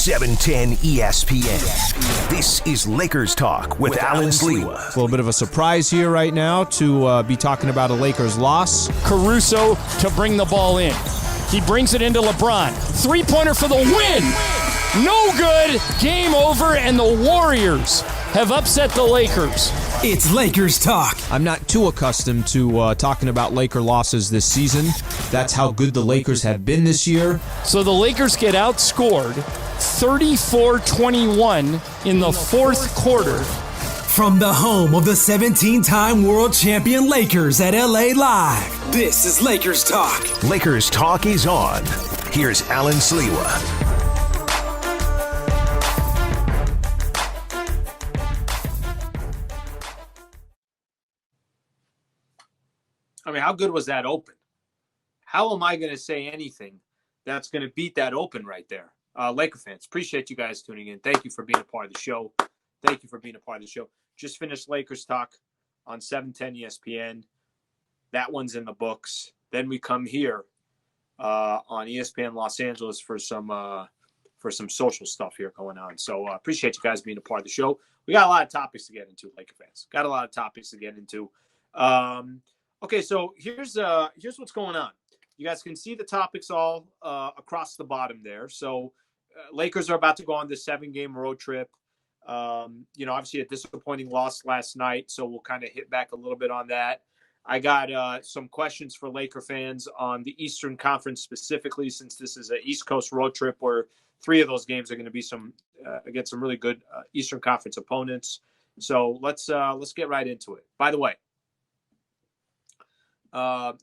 710 ESPN. This is Lakers Talk with Alan Sliwa. It's a little bit of a surprise here right now to be talking about a Lakers loss. Caruso to bring the ball in. He brings it into LeBron. Three-pointer for the win. No good. Game over, and the Warriors have upset the Lakers. It's Lakers Talk. I'm not too accustomed to talking about Laker losses this season. That's how good the Lakers have been this year. So the Lakers get outscored 34-21 in the fourth quarter. From the home of the 17-time world champion Lakers at LA Live, this is Lakers Talk. Lakers Talk is on. Here's Alan Sliwa. I mean, how good was that open? How am I going to say anything that's going to beat that open right there? Laker fans, appreciate you guys tuning in. Thank you for being a part of the show. Thank you for being a part of the show. Just finished Lakers Talk on 710 ESPN. That one's in the books. Then we come here on ESPN Los Angeles for some social stuff here going on. So appreciate you guys being a part of the show. We got a lot of topics to get into, Laker fans. Got a lot of topics to get into. Okay, so here's what's going on. You guys can see the topics all across the bottom there. So Lakers are about to go on this 7-game road trip. Obviously a disappointing loss last night, so we'll kind of hit back a little bit on that. I got some questions for Laker fans on the Eastern Conference specifically, since this is an East Coast road trip where 3 of those games are going to be against some really good Eastern Conference opponents. So let's get right into it. By the way,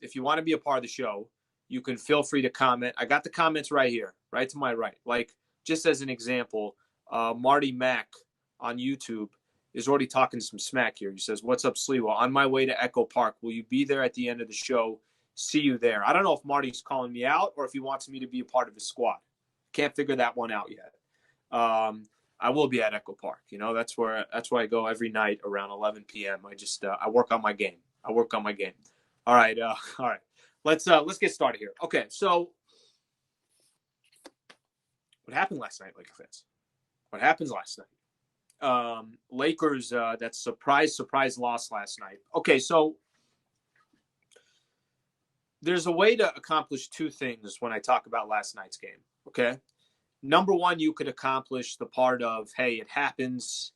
if you want to be a part of the show, you can feel free to comment. I got the comments right here, right to my right. Like, just as an example, Marty Mack on YouTube is already talking some smack here. He says, "What's up, Sliwa? On my way to Echo Park. Will you be there at the end of the show? See you there." I don't know if Marty's calling me out or if he wants me to be a part of his squad. Can't figure that one out yet. I will be at Echo Park. That's where I go every night around 11 p.m. I work on my game. All right. Let's get started here. Okay, so what happened last night, Laker fans? What happens last night? Lakers, that surprise loss last night. Okay, so there's a way to accomplish 2 things when I talk about last night's game, okay? Number one, you could accomplish the part of, hey, it happens.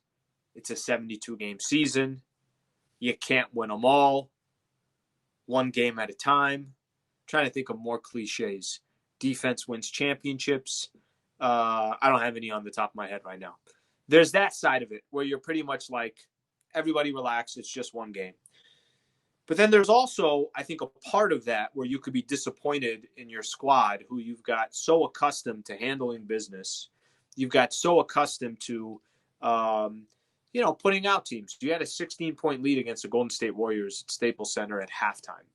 It's a 72-game season. You can't win them all. One game at a time. I'm trying to think of more cliches. Defense wins championships. I don't have any on the top of my head right now. There's that side of it where you're pretty much like, everybody relax, it's just one game. But then there's also, I think, a part of that where you could be disappointed in your squad, who you've got so accustomed to handling business. You've got so accustomed to putting out teams. You had a 16-point lead against the Golden State Warriors at Staples Center at halftime.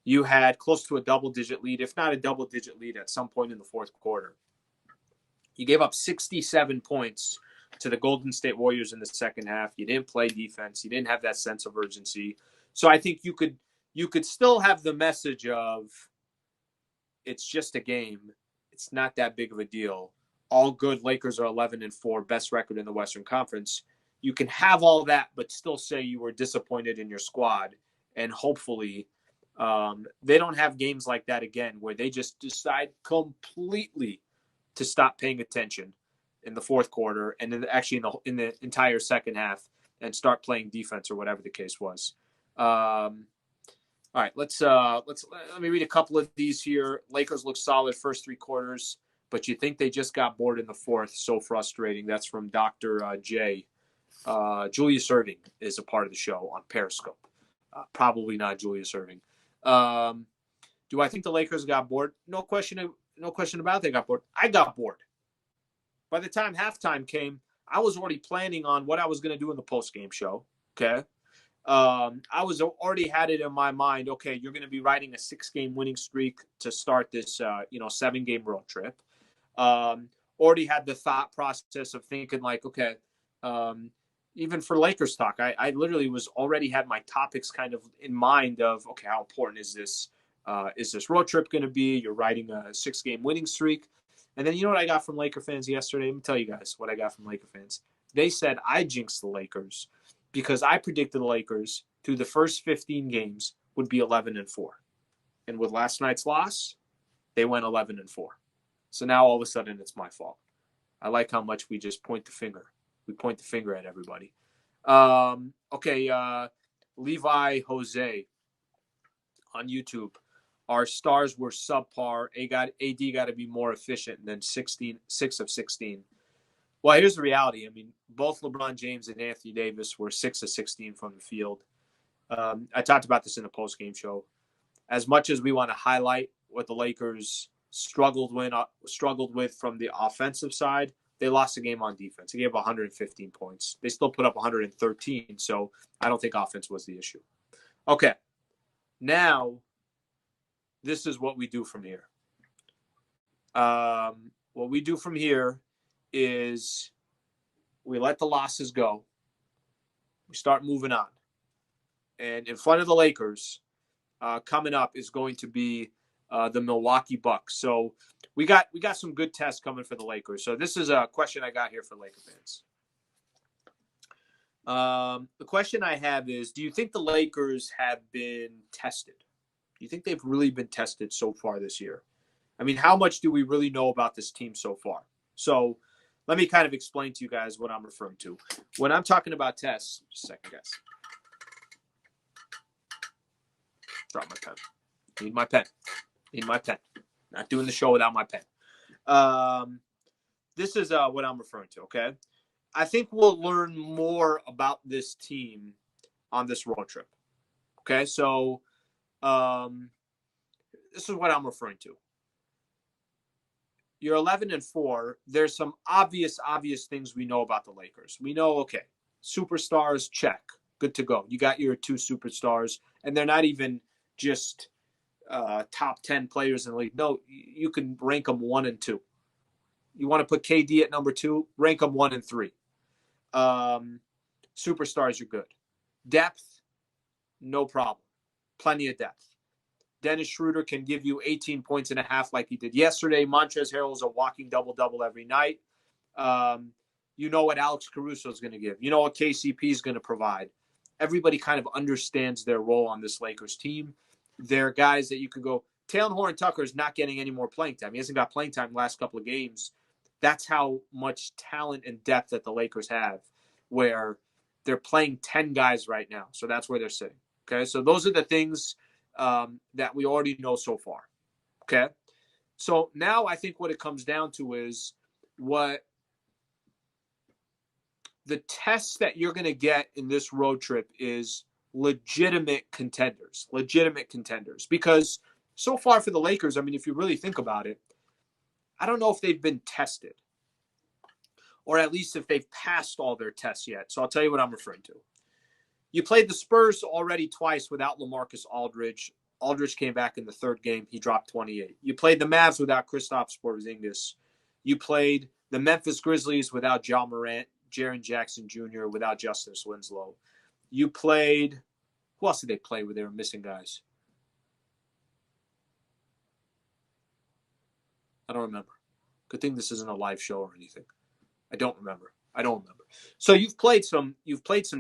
You had close to a double-digit lead, if not a double-digit lead, at some point in the fourth quarter. You gave up 67 points to the Golden State Warriors in the second half. You didn't play defense. You didn't have that sense of urgency. So I think you could still have the message of, it's just a game. It's not that big of a deal. All good. Lakers are 11-4, best record in the Western Conference. You can have all that, but still say you were disappointed in your squad. And hopefully they don't have games like that again, where they just decide completely to stop paying attention in the fourth quarter and then actually in the entire second half and start playing defense or whatever the case was. All right, let me read a couple of these here. Lakers look solid first 3 quarters, but you think they just got bored in the fourth. So frustrating. That's from Dr. J. Julius Erving is a part of the show on Periscope. Probably not Julius Erving. Do I think the Lakers got bored? No question about it, they got bored. I got bored. By the time halftime came, I was already planning on what I was going to do in the post-game show. Okay. I was already had it in my mind. Okay, you're going to be riding a 6-game winning streak to start this, 7-game road trip. Already had the thought process of thinking like, okay, even for Lakers talk, I literally was already had my topics kind of in mind of, okay, how important is this road trip going to be? You're riding a 6-game winning streak. And then you know what I got from Laker fans yesterday? Let me tell you guys what I got from Laker fans. They said I jinxed the Lakers because I predicted the Lakers through the first 15 games would be 11-4. And with last night's loss, they went 11-4. So now all of a sudden it's my fault. I like how much we just point the finger. We point the finger at everybody. Levi Jose on YouTube. Our stars were subpar. AD got to be more efficient than 6 of 16. Well, here's the reality. I mean, both LeBron James and Anthony Davis were 6 of 16 from the field. I talked about this in a post-game show. As much as we want to highlight what the Lakers struggled with from the offensive side, they lost the game on defense. They gave up 115 points. They still put up 113, so I don't think offense was the issue. Okay, now this is what we do from here. What we do from here is we let the losses go. We start moving on. And in front of the Lakers, coming up is going to be the Milwaukee Bucks. So we got some good tests coming for the Lakers. So this is a question I got here for Laker fans. The question I have is, do you think the Lakers have been tested? Do you think they've really been tested so far this year? I mean, how much do we really know about this team so far? So let me kind of explain to you guys what I'm referring to. When I'm talking about tests, just a second, guys. Drop my pen. Need my pen. Not doing the show without my pen. This is what I'm referring to, okay? I think we'll learn more about this team on this road trip. Okay, so this is what I'm referring to. You're 11-4. There's some obvious things we know about the Lakers. We know, okay, superstars, check. Good to go. You got your 2 superstars, and they're not even just top 10 players in the league. No, you can rank them 1 and 2. You want to put KD at number 2, rank them 1 and 3. Superstars are good. Depth, no problem. Plenty of depth. Dennis Schroeder can give you 18 points and a half like he did yesterday. Montrezl Harrell's a walking double-double every night. You know what Alex Caruso is going to give. You know what KCP is going to provide. Everybody kind of understands their role on this Lakers team. They're guys that you could go, Taylor Horton-Tucker is not getting any more playing time. He hasn't got playing time the last couple of games. That's how much talent and depth that the Lakers have, where they're playing 10 guys right now. So that's where they're sitting. Okay, so those are the things that we already know so far. Okay, so now I think what it comes down to is what the tests that you're going to get in this road trip is legitimate contenders. Because so far for the Lakers, I mean, if you really think about it, I don't know if they've been tested, or at least if they've passed all their tests yet. So I'll tell you what I'm referring to. You played the Spurs already twice without LaMarcus Aldridge. Aldridge came back in the third game. He dropped 28. You played the Mavs without Kristaps Porzingis. You played the Memphis Grizzlies without Ja Morant, Jaren Jackson Jr., without Justice Winslow. You played – who else did they play where they were missing guys? I don't remember. Good thing this isn't a live show or anything. I don't remember. So you've played some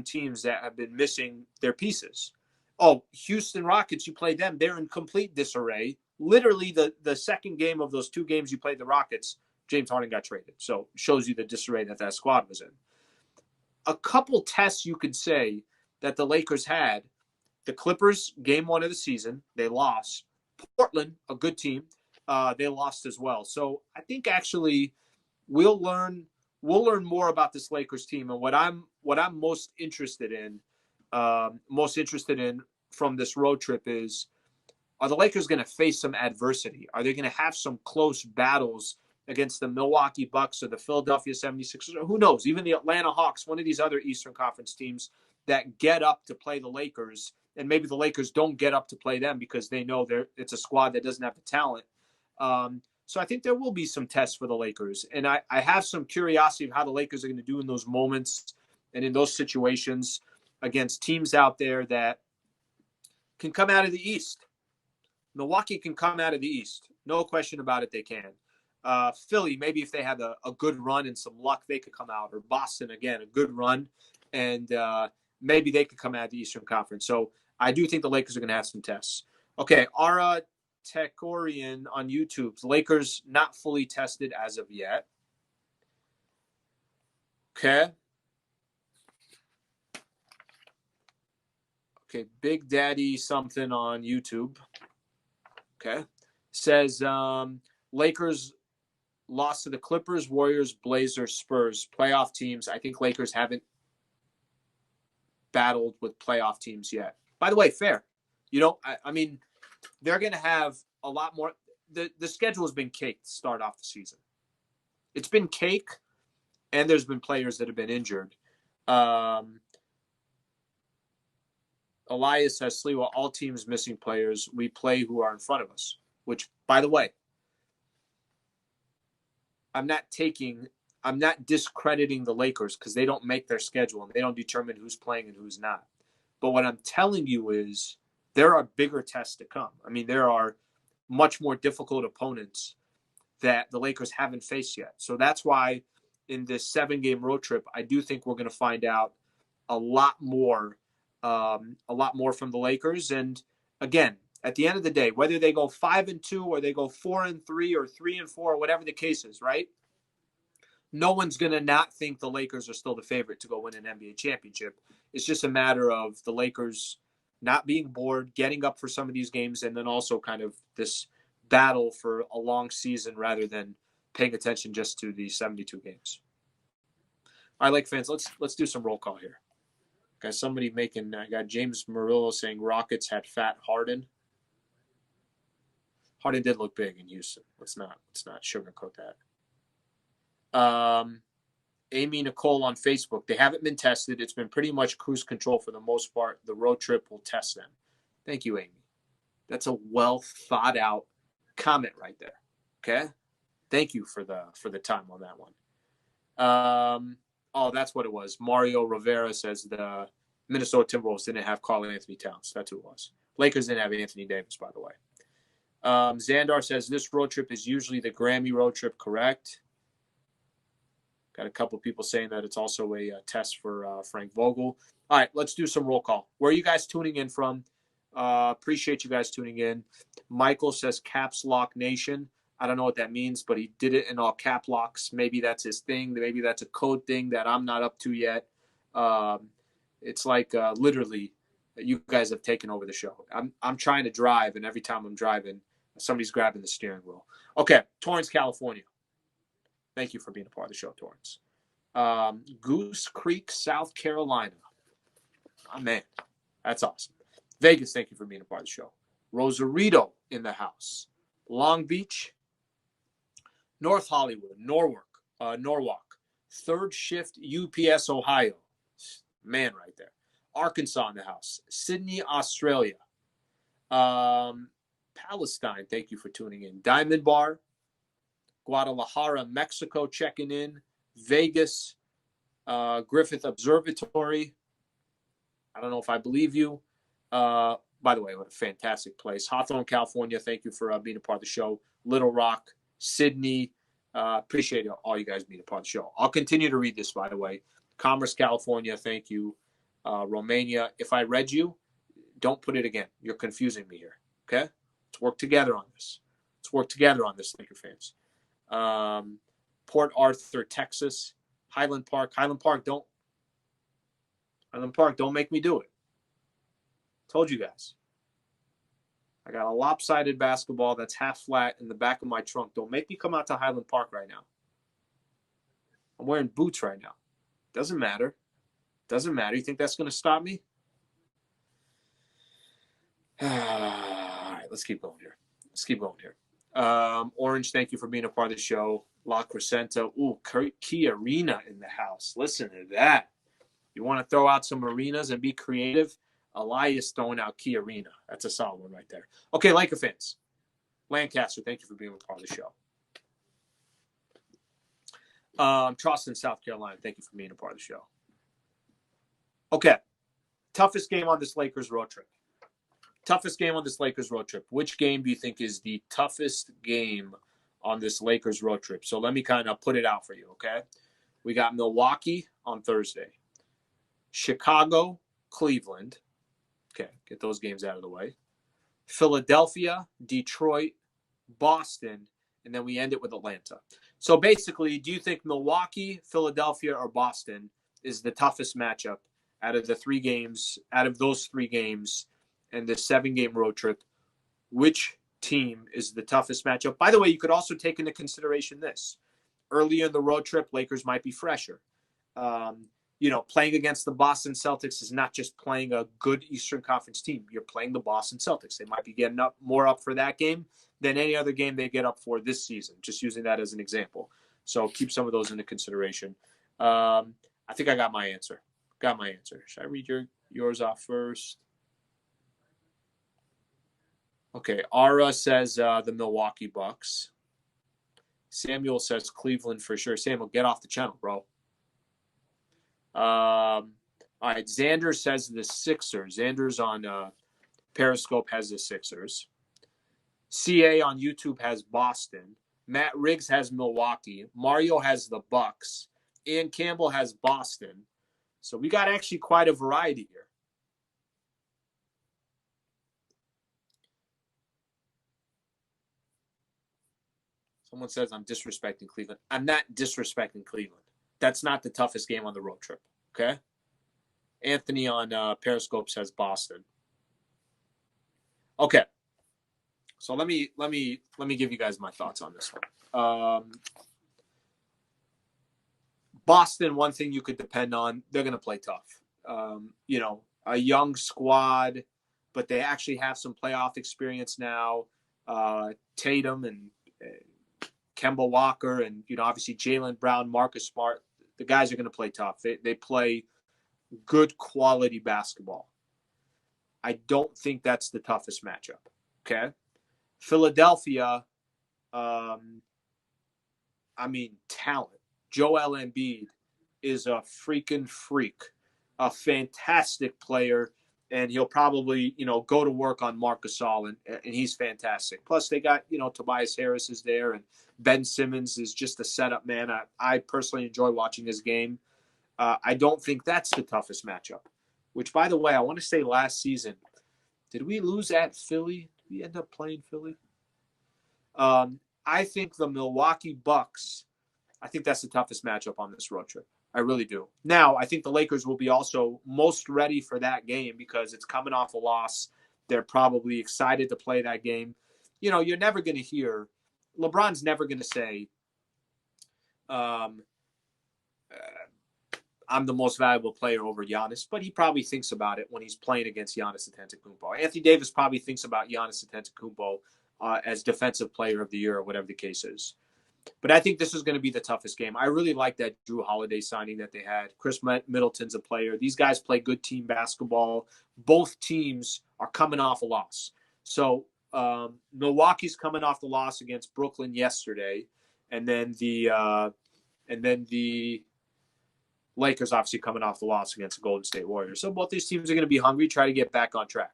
teams that have been missing their pieces. Oh, Houston Rockets, you played them. They're in complete disarray. Literally the second game of those 2 games you played the Rockets, James Harden got traded. So it shows you the disarray that squad was in. A couple tests you could say that the Lakers had. The Clippers, game 1 of the season, they lost. Portland, a good team, they lost as well. So I think actually we'll learn more about this Lakers team, and what I'm most interested in from this road trip is, are the Lakers going to face some adversity? Are they going to have some close battles against the Milwaukee Bucks or the Philadelphia 76ers? Or who knows? Even the Atlanta Hawks, one of these other Eastern Conference teams that get up to play the Lakers, and maybe the Lakers don't get up to play them because they know it's a squad that doesn't have the talent. So I think there will be some tests for the Lakers. And I have some curiosity of how the Lakers are going to do in those moments and in those situations against teams out there that can come out of the East. Milwaukee can come out of the East. No question about it, they can. Philly, maybe if they had a good run and some luck, they could come out. Or Boston, again, a good run, and maybe they could come out of the Eastern Conference. So I do think the Lakers are going to have some tests. Okay, Ara Tekorian on YouTube. The Lakers not fully tested as of yet. Okay. Okay, Big Daddy something on YouTube. Okay. Says Lakers lost to the Clippers, Warriors, Blazers, Spurs. Playoff teams. I think Lakers haven't battled with playoff teams yet. By the way, fair. I mean, they're going to have a lot more. The schedule has been cake to start off the season. It's been cake, and there's been players that have been injured. Elias says, Sliwa, all teams missing players. We play who are in front of us. Which, by the way, I'm not discrediting the Lakers because they don't make their schedule and they don't determine who's playing and who's not. But what I'm telling you is there are bigger tests to come. I mean, there are much more difficult opponents that the Lakers haven't faced yet. So that's why in this 7-game road trip, I do think we're going to find out a lot more from the Lakers. And again, at the end of the day, whether they go 5-2 or they go 4-3 or 3-4 or whatever the case is, right? No one's going to not think the Lakers are still the favorite to go win an NBA championship. It's just a matter of the Lakers not being bored, getting up for some of these games, and then also kind of this battle for a long season rather than paying attention just to the 72 games. All right, Lake fans, let's do some roll call here. Got somebody I got James Murillo saying Rockets had fat Harden. Harden did look big in Houston. Let's not sugarcoat that. Amy Nicole on Facebook. They haven't been tested. It's been pretty much cruise control for the most part. The road trip will test them. Thank you, Amy. That's a well thought out comment right there. Okay. Thank you for the time on that one. That's what it was. Mario Rivera says the Minnesota Timberwolves didn't have Karl Anthony Towns. That's who it was. Lakers didn't have Anthony Davis, by the way. Xandar says this road trip is usually the Grammy road trip, correct? Got a couple people saying that it's also a test for Frank Vogel. All right, let's do some roll call. Where are you guys tuning in from? Appreciate you guys tuning in. Michael says Caps Lock Nation. I don't know what that means, but he did it in all cap locks. Maybe that's his thing. Maybe that's a code thing that I'm not up to yet. It's like literally you guys have taken over the show. I'm trying to drive, and every time I'm driving, somebody's grabbing the steering wheel. Okay, Torrance, California. Thank you for being a part of the show, Torrance. Goose Creek, South Carolina. Oh, man, that's awesome. Vegas, thank you for being a part of the show. Rosarito in the house. Long Beach, North Hollywood, Norwalk. Third Shift, UPS, Ohio. Man right there. Arkansas in the house. Sydney, Australia. Palestine, thank you for tuning in. Diamond Bar, Guadalajara, Mexico, checking in. Vegas, Griffith Observatory. I don't know if I believe you. By the way, what a fantastic place. Hawthorne, California, thank you for being a part of the show. Little Rock, Sydney. Appreciate all you guys being a part of the show. I'll continue to read this, by the way. Commerce, California, thank you. Romania. If I read you, don't put it again. You're confusing me here. Okay? Let's work together on this. Laker fans. Port Arthur, Texas. Highland Park, don't make me do it. Told you guys. I got a lopsided basketball that's half flat in the back of my trunk. Don't make me come out to Highland Park right now. I'm wearing boots right now. Doesn't matter. You think that's going to stop me? All right, let's keep going here. Orange, thank you for being a part of the show. La Crescenta. Ooh, Key Arena in the house. Listen to that. You want to throw out some arenas and be creative? Elias throwing out Key Arena. That's a solid one right there. Okay, Laker fans. Lancaster, thank you for being a part of the show. Charleston, South Carolina, thank you for being a part of the show. Okay, toughest game on this Lakers road trip. Which game do you think is the toughest game on this Lakers road trip. So let me kind of put it out for you, okay? We got Milwaukee on Thursday, Chicago, Cleveland. Okay, get those games out of the way. Philadelphia, Detroit, Boston, and then we end it with Atlanta. So basically, do you think Milwaukee, Philadelphia, or Boston is the toughest matchup out of those 3 games, and the 7-game road trip? Which team is the toughest matchup? By the way, you could also take into consideration this. Earlier in the road trip, Lakers might be fresher. Playing against the Boston Celtics is not just playing a good Eastern Conference team. You're playing the Boston Celtics. They might be getting more up for that game than any other game they get up for this season, just using that as an example. So keep some of those into consideration. I think I got my answer. Should I read yours off first? Okay, Ara says the Milwaukee Bucks. Samuel says Cleveland for sure. Samuel, get off the channel, bro. All right, Xander says the Sixers. Xander's on Periscope has the Sixers. CA on YouTube has Boston. Matt Riggs has Milwaukee. Mario has the Bucks. Ian Campbell has Boston. So we got actually quite a variety here. Someone says I'm disrespecting Cleveland. I'm not disrespecting Cleveland. That's not the toughest game on the road trip. Okay. Anthony on Periscope says Boston. Okay. So let me give you guys my thoughts on this one. Boston, one thing you could depend on, they're going to play tough. A young squad, but they actually have some playoff experience now. Tatum and Kemba Walker and, obviously Jaylen Brown, Marcus Smart, the guys are going to play tough. They play good quality basketball. I don't think that's the toughest matchup. Okay. Philadelphia, talent. Joel Embiid is a freaking freak, a fantastic player, and he'll probably, go to work on Marc Gasol, and he's fantastic. Plus, they got, Tobias Harris is there, and Ben Simmons is just a setup man. I personally enjoy watching his game. I don't think that's the toughest matchup, which, by the way, I want to say last season, did we lose at Philly? Did we end up playing Philly? I think the Milwaukee Bucks, I think that's the toughest matchup on this road trip. I really do. Now, I think the Lakers will be also most ready for that game because it's coming off a loss. They're probably excited to play that game. You're never going to hear – LeBron's never going to say, I'm the most valuable player over Giannis, but he probably thinks about it when he's playing against Giannis Antetokounmpo. Anthony Davis probably thinks about Giannis Antetokounmpo as defensive player of the year or whatever the case is. But I think this is going to be the toughest game. I really like that Drew Holiday signing that they had. Chris Middleton's a player. These guys play good team basketball. Both teams are coming off a loss. So Milwaukee's coming off the loss against Brooklyn yesterday, and then the Lakers obviously coming off the loss against the Golden State Warriors. So both these teams are going to be hungry, try to get back on track.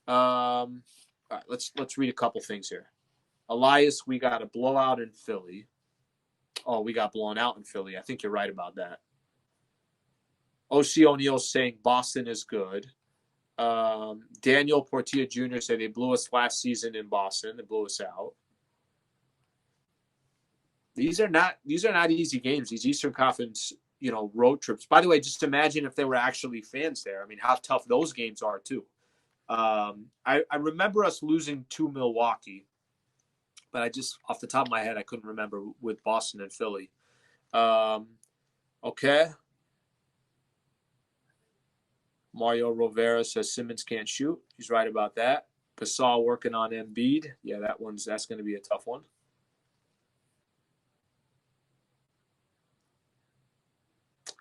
All right, let's read a couple things here. Elias, we got a blowout in Philly. Oh, we got blown out in Philly. I think you're right about that. O.C. O'Neal saying Boston is good. Daniel Portilla Jr. said they blew us last season in Boston. They blew us out. These are not easy games. These Eastern Conference, road trips. By the way, just imagine if there were actually fans there. I mean, how tough those games are too. I remember us losing to Milwaukee, but I just off the top of my head I couldn't remember with Boston and Philly. Okay. Mario Rivera says Simmons can't shoot. He's right about that. Gasol working on Embiid. Yeah, that's going to be a tough one.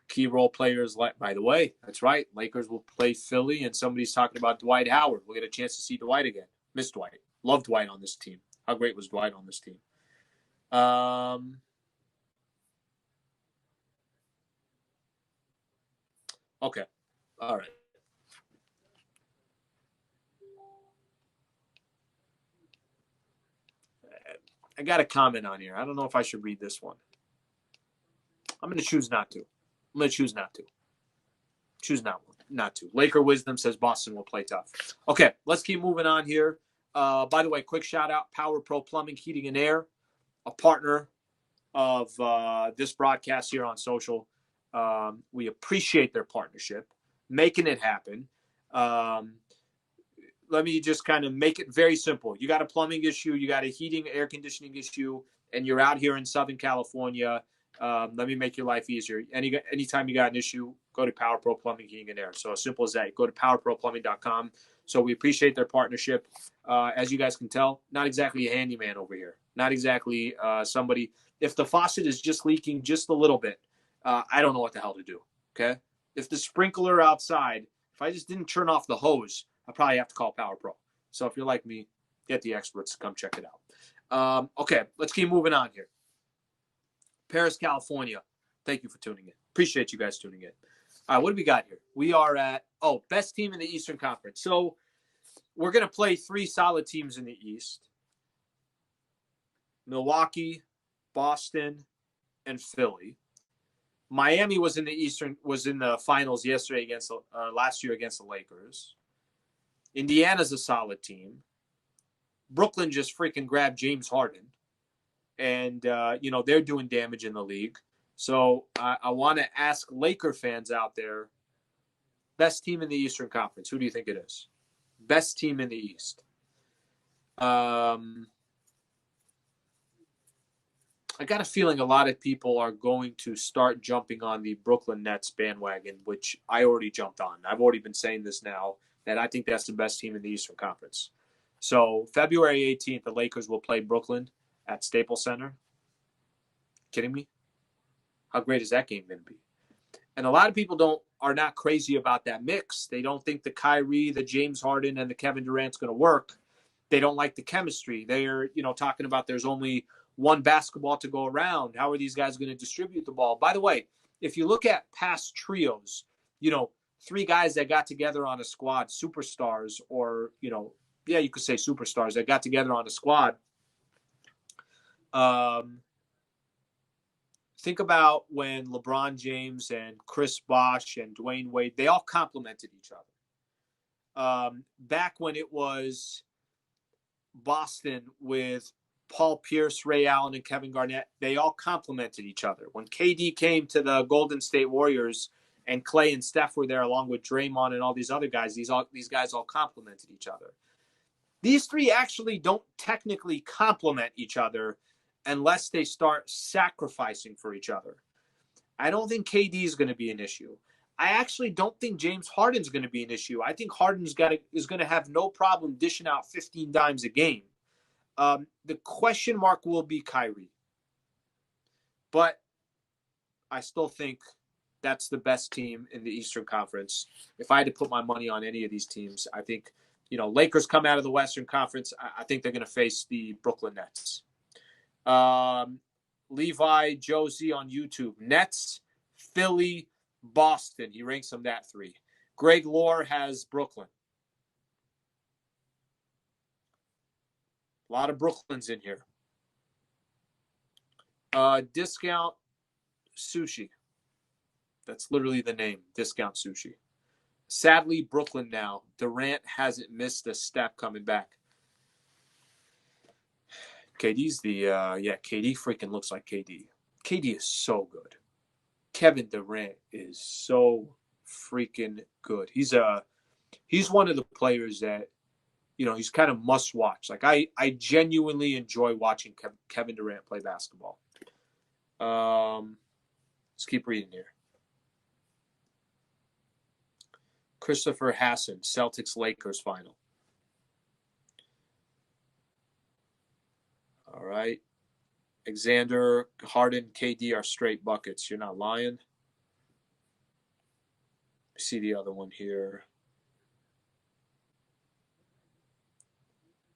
Key role players, by the way, that's right. Lakers will play Philly, and somebody's talking about Dwight Howard. We'll get a chance to see Dwight again. Miss Dwight. Love Dwight on this team. How great was Dwight on this team? Okay. All right. I got a comment on here. I don't know if I should read this one. I'm going to choose not to. Choose not to. Laker Wisdom says Boston will play tough. Okay, let's keep moving on here. By the way, quick shout out, Power Pro Plumbing, Heating and Air, a partner of this broadcast here on social. We appreciate their partnership, making it happen. Let me just kind of make it very simple. You got a plumbing issue, you got a heating, air conditioning issue, and you're out here in Southern California. Let me make your life easier. Anytime you got an issue, go to Power Pro Plumbing, Heating and Air. So as simple as that. Go to powerproplumbing.com. So we appreciate their partnership. As you guys can tell, not exactly a handyman over here. Not exactly somebody. If the faucet is just leaking just a little bit, I don't know what the hell to do. Okay. If the sprinkler outside, if I just didn't turn off the hose, I probably have to call Power Pro. So if you're like me, get the experts to come check it out. Okay, let's keep moving on here. Paris, California. Thank you for tuning in. Appreciate you guys tuning in. All right, what do we got here? We are at, best team in the Eastern Conference. So we're going to play 3 solid teams in the East. Milwaukee, Boston, and Philly. Miami was in the finals yesterday last year against the Lakers. Indiana's a solid team. Brooklyn just freaking grabbed James Harden. And, they're doing damage in the league. So I want to ask Laker fans out there, best team in the Eastern Conference. Who do you think it is? Best team in the East. I got a feeling a lot of people are going to start jumping on the Brooklyn Nets bandwagon, which I already jumped on. I've already been saying this now, that I think that's the best team in the Eastern Conference. So February 18th, the Lakers will play Brooklyn at Staples Center. Kidding me? How great is that game going to be? And a lot of people are not crazy about that mix. They don't think the Kyrie, the James Harden, and the Kevin Durant's going to work. They don't like the chemistry. They're, talking about there's only one basketball to go around. How are these guys going to distribute the ball? By the way, if you look at past trios, 3 guys that got together on a squad, superstars, or, you could say superstars that got together on a squad. Think about when LeBron James and Chris Bosh and Dwayne Wade, they all complemented each other. Back when it was Boston with Paul Pierce, Ray Allen, and Kevin Garnett, they all complemented each other. When KD came to the Golden State Warriors and Clay and Steph were there along with Draymond and all these other guys, these guys all complemented each other. These 3 actually don't technically complement each other unless they start sacrificing for each other. I don't think KD is going to be an issue. I actually don't think James Harden's going to be an issue. I think Harden's is going to have no problem dishing out 15 dimes a game. The question mark will be Kyrie. But I still think that's the best team in the Eastern Conference. If I had to put my money on any of these teams, I think, Lakers come out of the Western Conference. I think they're going to face the Brooklyn Nets. Levi Josie on YouTube. Nets, Philly, Boston. He ranks them that 3. Greg Lohr has Brooklyn. A lot of Brooklyns in here. Discount Sushi. That's literally the name. Discount Sushi. Sadly, Brooklyn now. Durant hasn't missed a step coming back. KD's KD freaking looks like KD. KD is so good. Kevin Durant is so freaking good. He's one of the players that, he's kind of must watch. Like I genuinely enjoy watching Kevin Durant play basketball. Let's keep reading here. Christopher Hassan, Celtics Lakers final. All right. Alexander, Harden, KD are straight buckets. You're not lying. See the other one here.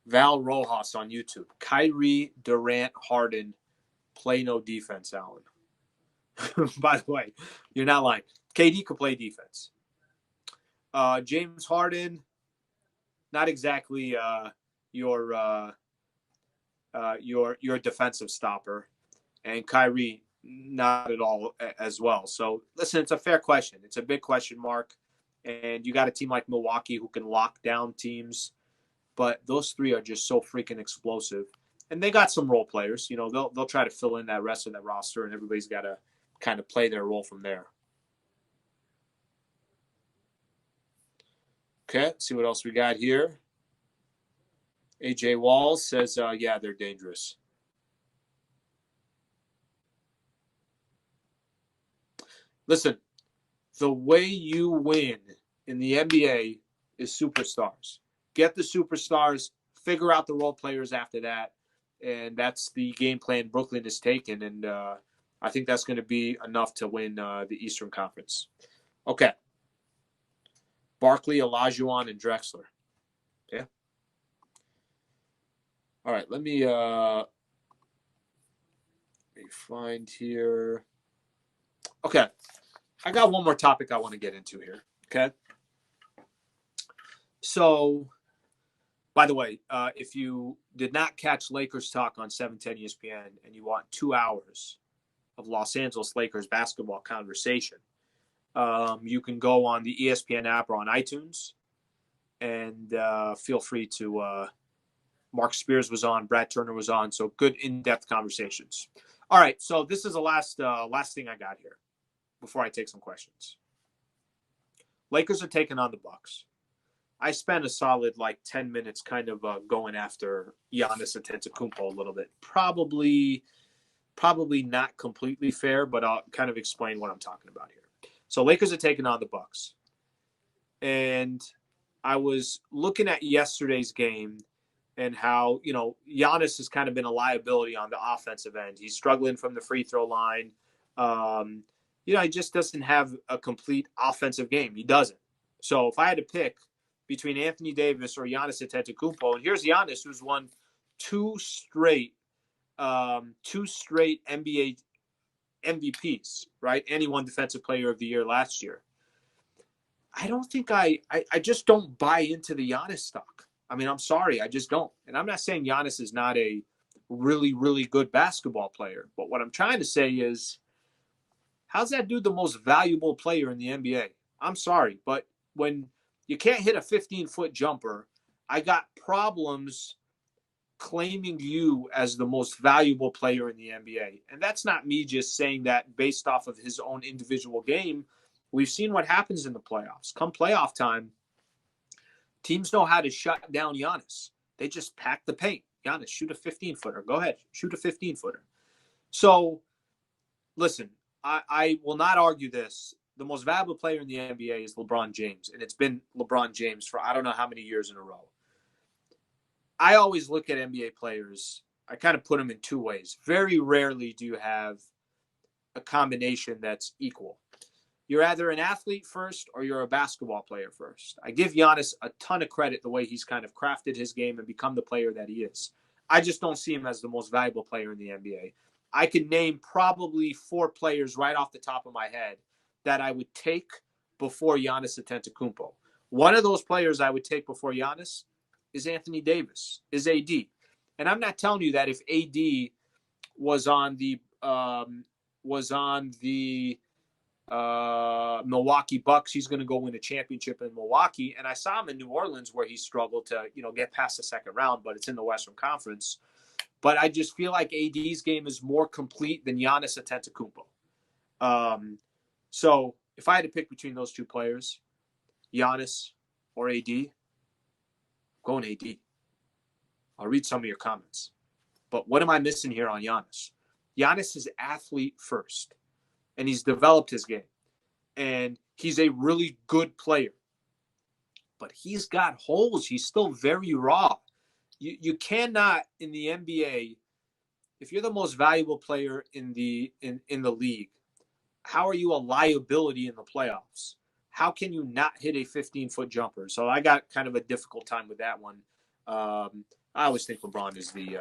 Val Rojas on YouTube. Kyrie, Durant, Harden, play no defense, Allen. By the way, you're not lying. KD could play defense. James Harden, not exactly your your defensive stopper, and Kyrie not at all as well. So listen, it's a fair question. It's a big question mark, and you got a team like Milwaukee who can lock down teams, but those three are just so freaking explosive. And they got some role players. You know, they'll try to fill in that rest of that roster, and everybody's got to kind of play their role from there. Okay, let's see what else we got here. AJ Walls says, yeah, they're dangerous. Listen, the way you win in the NBA is superstars. Get the superstars, figure out the role players after that, and that's the game plan Brooklyn has taken, and I think that's going to be enough to win the Eastern Conference. Okay. Barkley, Olajuwon, and Drexler. Yeah. All right, let me find here. Okay. I got one more topic I want to get into here. Okay. So, by the way, if you did not catch Lakers Talk on 710 ESPN and you want 2 hours of Los Angeles Lakers basketball conversation, you can go on the ESPN app or on iTunes, and feel free to. Mark Spears was on, Brad Turner was on, so good in-depth conversations. All right, so this is the last thing I got here before I take some questions. Lakers are taking on the Bucks. I spent a solid 10 minutes kind of going after Giannis Antetokounmpo a little bit. Probably not completely fair, but I'll kind of explain what I'm talking about here. So Lakers are taking on the Bucks. And I was looking at yesterday's game and how, Giannis has kind of been a liability on the offensive end. He's struggling from the free throw line. He just doesn't have a complete offensive game. He doesn't. So if I had to pick between Anthony Davis or Giannis Antetokounmpo, and here's Giannis, who's won two straight NBA MVPs, right? And he won Defensive Player of the Year last year. I don't think I just don't buy into the Giannis stock. I mean, I'm sorry, I just don't. And I'm not saying Giannis is not a really, really good basketball player. But what I'm trying to say is, how's that dude the most valuable player in the NBA? I'm sorry, but when you can't hit a 15-foot jumper, I got problems claiming you as the most valuable player in the NBA. And that's not me just saying that based off of his own individual game. We've seen what happens in the playoffs. Come playoff time, teams know how to shut down Giannis. They just pack the paint. Giannis, shoot a 15-footer. Go ahead, shoot a 15-footer. So, listen, I will not argue this. The most valuable player in the NBA is LeBron James, and it's been LeBron James for I don't know how many years in a row. I always look at NBA players, I kind of put them in two ways. Very rarely do you have a combination that's equal. You're either an athlete first or you're a basketball player first. I give Giannis a ton of credit the way he's kind of crafted his game and become the player that he is. I just don't see him as the most valuable player in the NBA. I could name probably 4 players right off the top of my head that I would take before Giannis Antetokounmpo. One of those players I would take before Giannis is Anthony Davis, is AD. And I'm not telling you that if AD was on the Milwaukee Bucks, he's going to go win a championship in Milwaukee. And I saw him in New Orleans where he struggled to, get past the second round, but it's in the Western Conference. But I just feel like AD's game is more complete than Giannis Antetokounmpo. So if I had to pick between those two players, Giannis or AD, I'm going AD. I'll read some of your comments. But what am I missing here on Giannis? Giannis is athlete first. And he's developed his game. And he's a really good player. But he's got holes. He's still very raw. You cannot, in the NBA, if you're the most valuable player in the league, how are you a liability in the playoffs? How can you not hit a 15-foot jumper? So I got kind of a difficult time with that one. I always think LeBron is the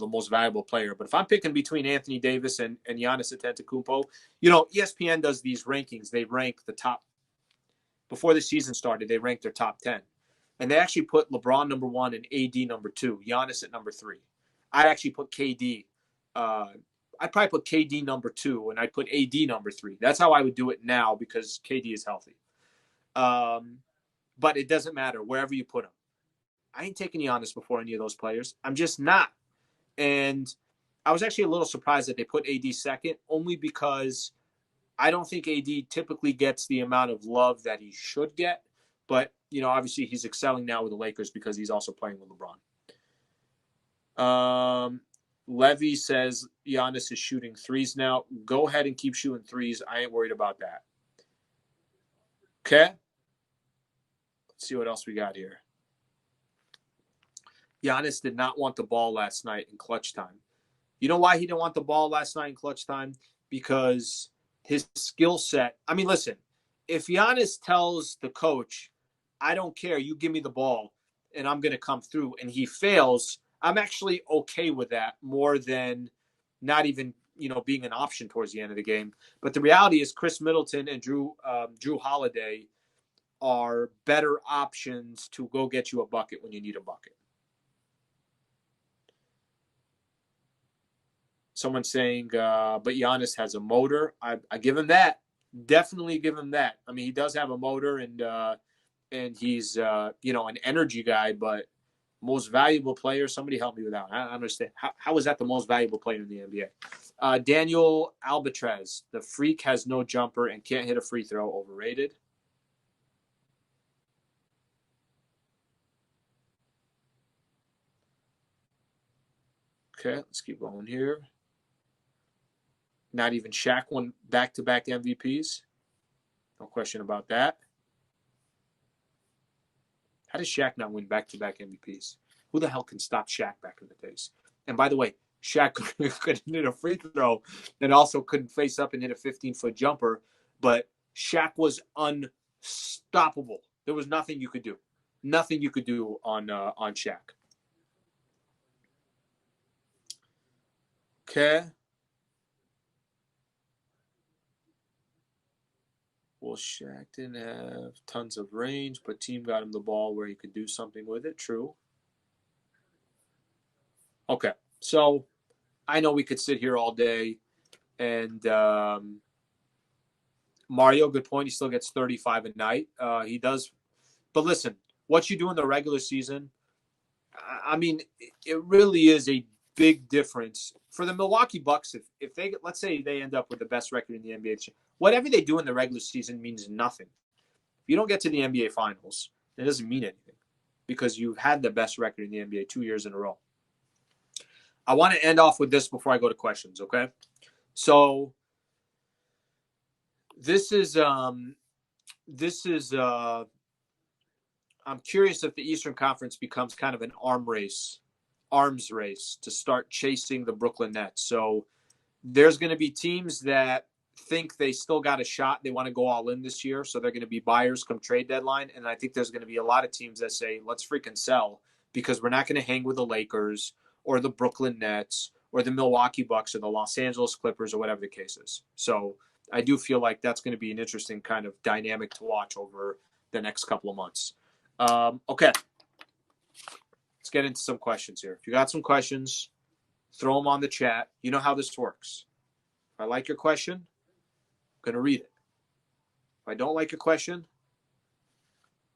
most valuable player. But if I'm picking between Anthony Davis and Giannis Antetokounmpo, ESPN does these rankings. They rank the top. Before the season started, they ranked their top 10. And they actually put LeBron number 1 and AD number 2, Giannis at number 3. I'd actually put KD. I'd probably put KD number 2, and I'd put AD number 3. That's how I would do it now because KD is healthy. But it doesn't matter wherever you put him. I ain't taking Giannis before any of those players. I'm just not. And I was actually a little surprised that they put AD second, only because I don't think AD typically gets the amount of love that he should get. But, obviously he's excelling now with the Lakers because he's also playing with LeBron. Levy says Giannis is shooting threes now. Go ahead and keep shooting threes. I ain't worried about that. Okay? Let's see what else we got here. Giannis did not want the ball last night in clutch time. You know why he didn't want the ball last night in clutch time? Because his skill set. I mean, listen, if Giannis tells the coach, I don't care, you give me the ball and I'm going to come through, and he fails, I'm actually okay with that more than not even, being an option towards the end of the game. But the reality is Chris Middleton and Drew Holiday are better options to go get you a bucket when you need a bucket. Someone's saying, but Giannis has a motor. I give him that. Definitely give him that. I mean, he does have a motor, and he's, an energy guy, but most valuable player, somebody help me with that. I don't understand. How is that the most valuable player in the NBA? Daniel Albatrez, the freak has no jumper and can't hit a free throw. Overrated. Okay, let's keep going here. Not even Shaq won back-to-back MVPs. No question about that. How does Shaq not win back-to-back MVPs? Who the hell can stop Shaq back in the days? And by the way, Shaq couldn't hit a free throw and also couldn't face up and hit a 15-foot jumper, but Shaq was unstoppable. There was nothing you could do. Nothing you could do on Shaq. Okay. Well, Shaq didn't have tons of range, but team got him the ball where he could do something with it. True. Okay. So I know we could sit here all day, and Mario, good point. He still gets 35 a night. He does. But listen, what you do in the regular season, I mean, it really is a big difference for the Milwaukee Bucks. If they, let's say they end up with the best record in the NBA, whatever they do in the regular season means nothing. If you don't get to the NBA Finals, it doesn't mean anything because you've had the best record in the NBA 2 years in a row. I want to end off with this before I go to questions, okay? So this is I'm curious if the Eastern Conference becomes kind of an arms race to start chasing the Brooklyn Nets. So there's going to be teams that think they still got a shot. They want to go all in this year. So they're going to be buyers come trade deadline. And I think there's going to be a lot of teams that say, let's freaking sell because we're not going to hang with the Lakers or the Brooklyn Nets or the Milwaukee Bucks or the Los Angeles Clippers or whatever the case is. So I do feel like that's going to be an interesting kind of dynamic to watch over the next couple of months. Okay. Let's get into some questions here. If you got some questions, throw them on the chat. You know how this works. If I like your question, I'm going to read it. If I don't like your question, I'm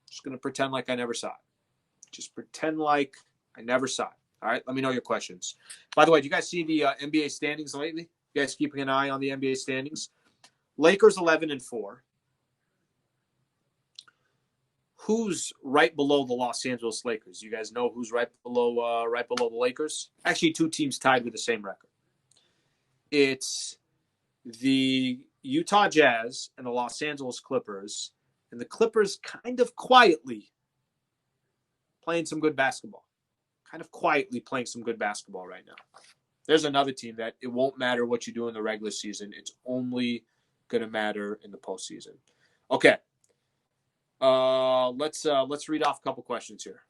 just going to pretend like I never saw it. Just pretend like I never saw it. All right, let me know your questions. By the way, do you guys see the NBA standings lately? You guys keeping an eye on the NBA standings? Lakers 11-4. Who's right below the Los Angeles Lakers? You guys know who's right below the Lakers? Actually, two teams tied with the same record. It's the Utah Jazz and the Los Angeles Clippers, and the Clippers kind of quietly playing some good basketball. Kind of quietly playing some good basketball right now. There's another team that it won't matter what you do in the regular season. It's only going to matter in the postseason. Okay. Let's read off a couple questions here.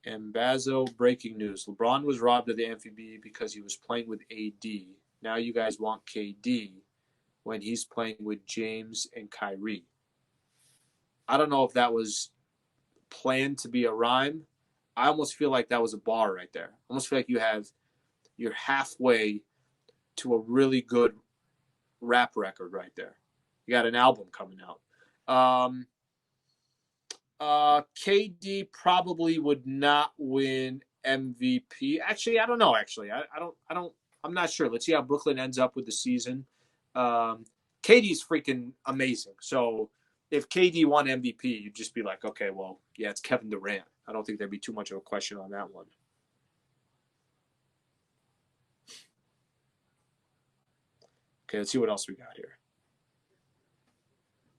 Ambazo, breaking news. LeBron was robbed of the MVP because he was playing with AD. Now you guys want KD when he's playing with James and Kyrie. I don't know if that was planned to be a rhyme. I almost feel like that was a bar right there. I almost feel like you're halfway to a really good rap record right there. You got an album coming out. KD probably would not win MVP. Actually, I don't know. Actually, I'm not sure. Let's see how Brooklyn ends up with the season. KD's freaking amazing. So if KD won MVP, you'd just be like, okay, well, yeah, it's Kevin Durant. I don't think there'd be too much of a question on that one. Okay, let's see what else we got here.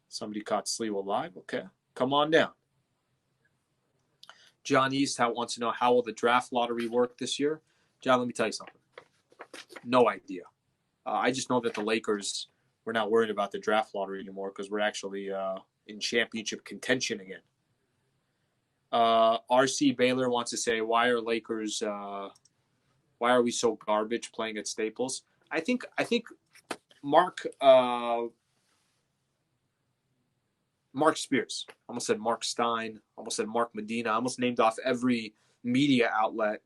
Somebody caught Sliwa live. Okay, come on down. John East wants to know, how will the draft lottery work this year? John, let me tell you something. No idea. I just know that the Lakers, we're not worried about the draft lottery anymore because we're actually in championship contention again. RC Baylor wants to say, why are we so garbage playing at Staples? I think Mark Spears. Almost said Mark Stein. Almost said Mark Medina. I almost named off every media outlet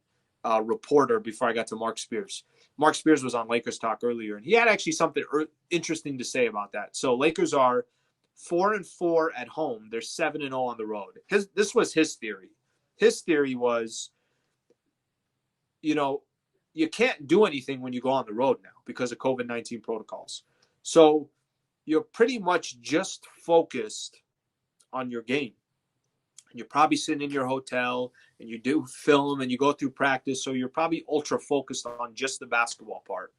reporter before I got to Mark Spears. Mark Spears was on Lakers Talk earlier, and he had actually something interesting to say about that. So Lakers are 4-4 at home. They're 7-0 on the road. This was his theory. His theory was, you can't do anything when you go on the road now because of COVID-19 protocols. So you're pretty much just focused on your game. And you're probably sitting in your hotel and you do film and you go through practice. So you're probably ultra focused on just the basketball part,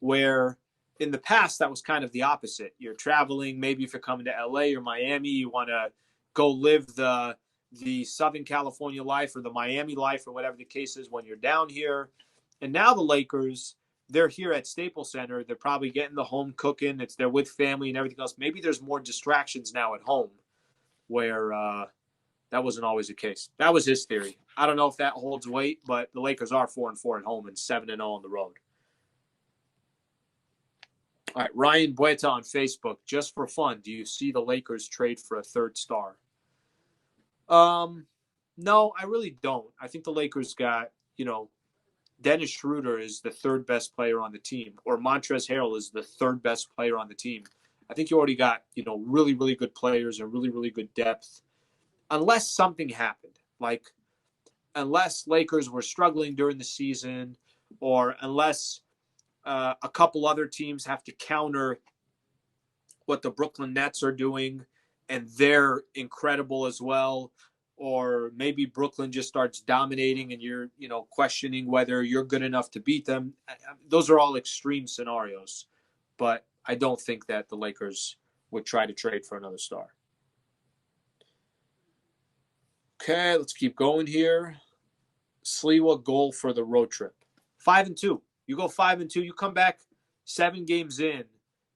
where in the past, that was kind of the opposite. You're traveling. Maybe if you're coming to LA or Miami, you want to go live the Southern California life or the Miami life or whatever the case is when you're down here. And now the Lakers, they're here at Staples Center. They're probably getting the home cooking. They're with family and everything else. Maybe there's more distractions now at home where that wasn't always the case. That was his theory. I don't know if that holds weight, but the Lakers are 4-4 at home and 7-0 on the road. All right, Ryan Bueta on Facebook. Just for fun, do you see the Lakers trade for a third star? No, I really don't. I think the Lakers got, Dennis Schroeder is the third best player on the team, or Montrezl Harrell is the third best player on the team. I think you already got, really, really good players and really, really good depth. Unless something happened, like unless Lakers were struggling during the season, or unless a couple other teams have to counter what the Brooklyn Nets are doing, and they're incredible as well. Or maybe Brooklyn just starts dominating and you're, questioning whether you're good enough to beat them. Those are all extreme scenarios. But I don't think that the Lakers would try to trade for another star. Okay, let's keep going here. Sliwa goal for the road trip. 5-2. You go 5-2. You come back 7 games in.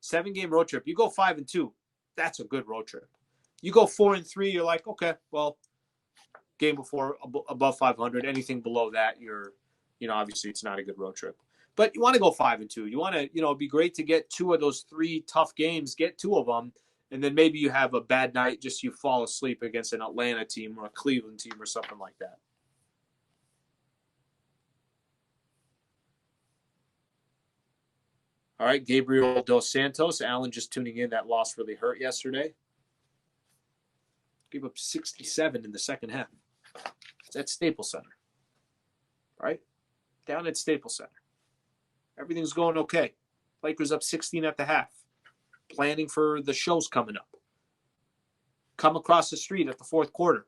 7-game road trip. You go 5-2. That's a good road trip. You go 4-3. You're like, okay, well, game before above 500. Anything below that, you're, obviously it's not a good road trip. But you want to go 5-2. You want to, it'd be great to get 2 of those 3 tough games. Get 2 of them, and then maybe you have a bad night. Just you fall asleep against an Atlanta team or a Cleveland team or something like that. All right, Gabriel Dos Santos. Allen just tuning in. That loss really hurt yesterday. Gave up 67 in the second half. It's at Staples Center. Right? Down at Staples Center. Everything's going okay. Lakers up 16 at the half. Planning for the shows coming up. Come across the street at the fourth quarter.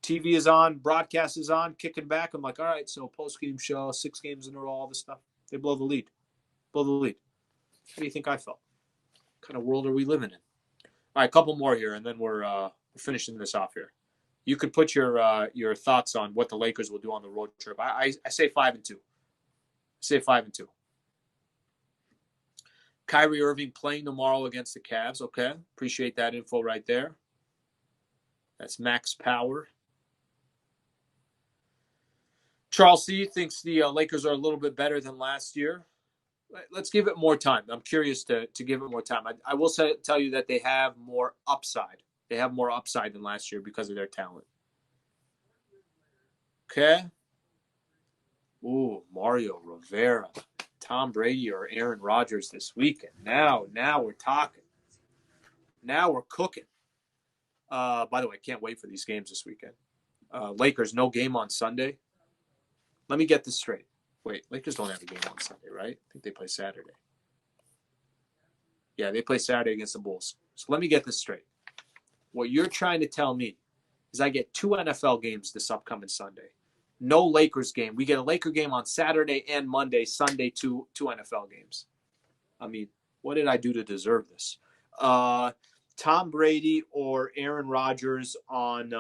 TV is on, broadcast is on, kicking back. I'm like, all right, so post-game show, 6 games in a row, all this stuff. They blow the lead. How do you think I felt? What kind of world are we living in? All right, a couple more here, and then we're finishing this off here. You could put your thoughts on what the Lakers will do on the road trip. I say 5-2. Say 5-2. Kyrie Irving playing tomorrow against the Cavs. Okay, appreciate that info right there. That's Max Power. Charles C. thinks the Lakers are a little bit better than last year. Let's give it more time. I'm curious to give it more time. I will tell you that they have more upside. They have more upside than last year because of their talent. Okay. Ooh, Mario Rivera, Tom Brady, or Aaron Rodgers this weekend. Now we're talking. Now we're cooking. By the way, I can't wait for these games this weekend. Lakers, no game on Sunday. Let me get this straight. Wait, Lakers don't have a game on Sunday, right? I think they play Saturday. Yeah, they play Saturday against the Bulls. So let me get this straight. What you're trying to tell me is I get 2 NFL games this upcoming Sunday. No Lakers game. We get a Laker game on Saturday and Monday. Sunday, two NFL games. I mean, what did I do to deserve this? Tom Brady or Aaron Rodgers on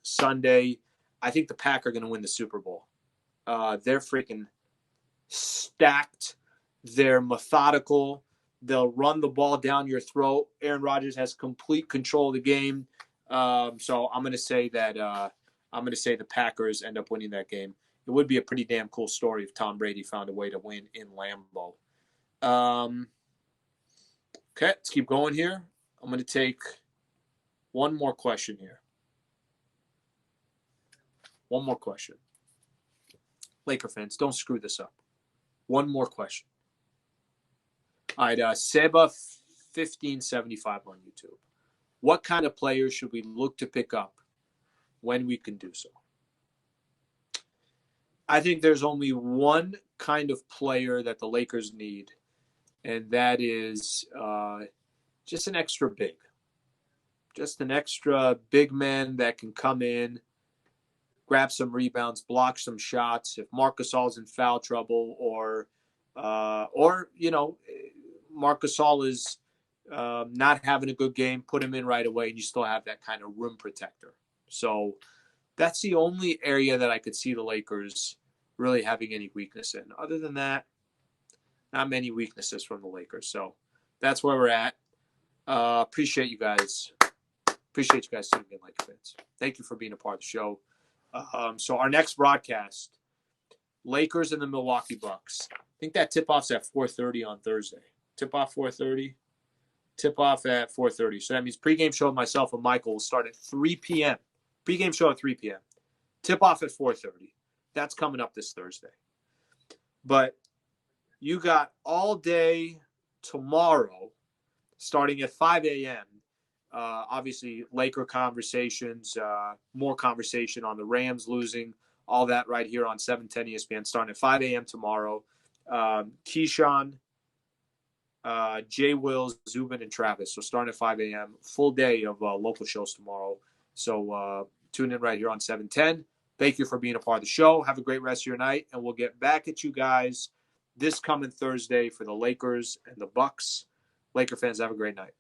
Sunday. I think the Packers are going to win the Super Bowl. They're freaking stacked. They're methodical. They'll run the ball down your throat. Aaron Rodgers has complete control of the game. So I'm going to say that the Packers end up winning that game. It would be a pretty damn cool story if Tom Brady found a way to win in Lambeau. Okay, let's keep going here. I'm going to take one more question here. One more question. Laker fans, don't screw this up. One more question. All right, Seba 1575 on YouTube. What kind of players should we look to pick up when we can do so? I think there's only one kind of player that the Lakers need, and that is just an extra big. Just an extra big man that can come in, grab some rebounds, block some shots. If Marc Gasol's in foul trouble or Marc Gasol is not having a good game, put him in right away, and you still have that kind of rim protector. So that's the only area that I could see the Lakers really having any weakness in. Other than that, not many weaknesses from the Lakers. So that's where we're at. Appreciate you guys. Appreciate you guys tuning in, Laker fans. Thank you for being a part of the show. So our next broadcast, Lakers and the Milwaukee Bucks. I think that tip-off's at 4:30 on Thursday. Tip-off 4:30. Tip-off at 4:30. So that means pregame show with myself and Michael will start at 3 p.m. Pregame show at 3 p.m. Tip-off at 4:30. That's coming up this Thursday. But you got all day tomorrow, starting at 5 a.m., obviously, Laker conversations, more conversation on the Rams losing, all that right here on 710 ESPN, starting at 5 a.m. tomorrow. Keyshawn, Jay Wills, Zubin, and Travis. So starting at 5 a.m., full day of local shows tomorrow. So tune in right here on 710. Thank you for being a part of the show. Have a great rest of your night, and we'll get back at you guys this coming Thursday for the Lakers and the Bucks. Laker fans, have a great night.